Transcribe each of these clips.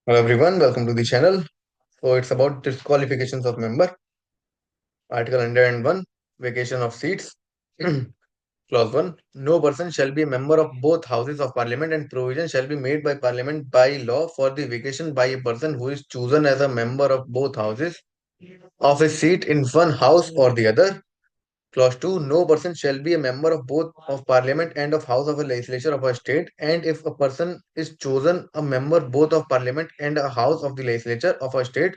Hello everyone, welcome to the channel. So it's about disqualifications of member. Article 101, vacation of seats. Clause 1. No person shall be a member of both houses of parliament and provision shall be made by parliament by law for the vacation by a person who is chosen as a member of both houses of a seat in one house or the other. Clause 2. No person shall be a member of both of parliament and of house of a legislature of a state, and if a person is chosen a member both of parliament and a house of the legislature of a state,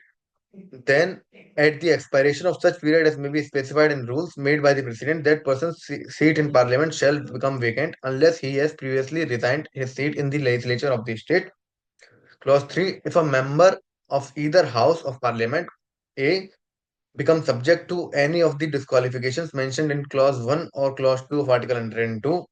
then, at the expiration of such period as may be specified in rules made by the President, that person's seat in Parliament shall become vacant unless he has previously resigned his seat in the legislature of the state. Clause 3. If a member of either House of Parliament A becomes subject to any of the disqualifications mentioned in Clause 1 or Clause 2 of Article 102,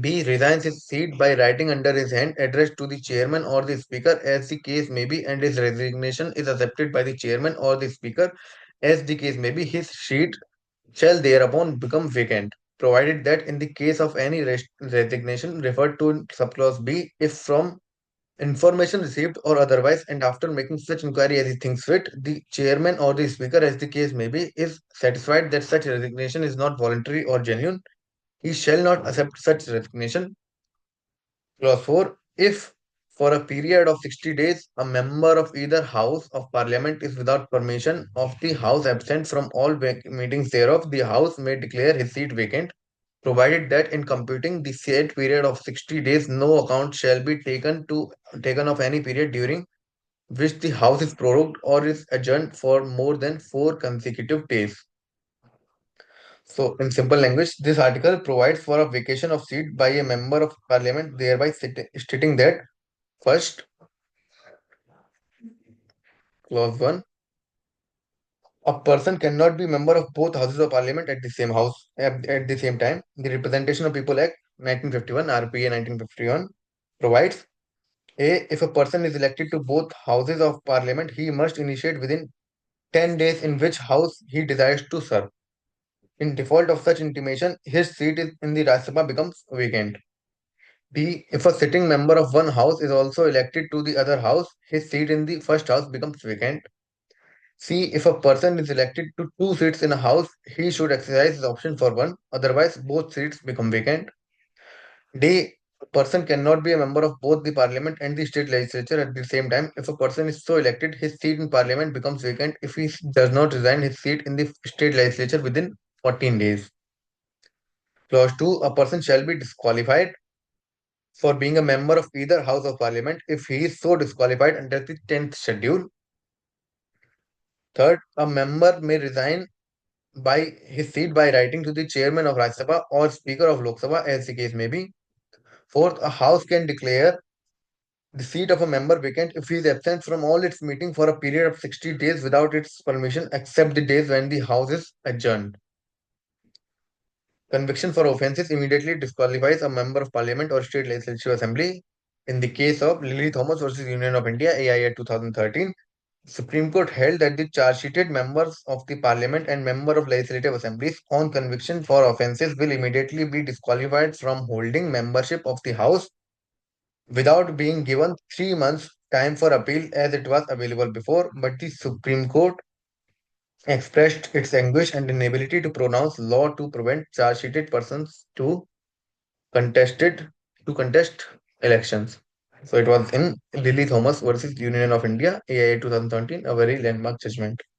B. Resigns his seat by writing under his hand addressed to the chairman or the speaker as the case may be, and his resignation is accepted by the chairman or the speaker as the case may be, his seat shall thereupon become vacant, provided that in the case of any resignation referred to in subclause B, if from information received or otherwise, and after making such inquiry as he thinks fit, the chairman or the speaker, as the case may be, is satisfied that such resignation is not voluntary or genuine, he shall not accept such resignation. Clause 4. If for a period of 60 days a member of either House of Parliament is without permission of the House absent from all meetings thereof, the House may declare his seat vacant, provided that in computing the said period of 60 days no account shall be taken of any period during which the House is prorogued or is adjourned for more than 4 consecutive days. So, in simple language, this article provides for a vacation of seat by a member of parliament, thereby stating that first, clause 1, a person cannot be member of both houses of parliament at the same house at the same time. The Representation of People Act 1951, RPA 1951 provides A. If a person is elected to both houses of parliament, he must initiate within 10 days in which house he desires to serve. In default of such intimation, his seat in the Rajya Sabha becomes vacant. B. If a sitting member of one house is also elected to the other house, his seat in the first house becomes vacant. C. If a person is elected to two seats in a house, he should exercise his option for one, otherwise, both seats become vacant. D. A person cannot be a member of both the parliament and the state legislature at the same time. If a person is so elected, his seat in parliament becomes vacant if he does not resign his seat in the state legislature within 14 days. Clause 2. A person shall be disqualified for being a member of either House of Parliament if he is so disqualified under the 10th schedule. Third, a member may resign by his seat by writing to the chairman of Rajya Sabha or speaker of Lok Sabha as the case may be. Fourth, a house can declare the seat of a member vacant if he is absent from all its meeting for a period of 60 days without its permission except the days when the house is adjourned. Conviction for offences immediately disqualifies a member of parliament or state legislative assembly. In the case of Lily Thomas versus Union of India, AIA 2013, Supreme Court held that the charge-sheeted members of the parliament and member of legislative assemblies on conviction for offences will immediately be disqualified from holding membership of the House without being given 3 months time for appeal as it was available before, but the Supreme Court expressed its anguish and inability to pronounce law to prevent charge-sheeted persons contested to contest elections. So it was in Lily Thomas versus Union of India, AIA 2013, a very landmark judgment.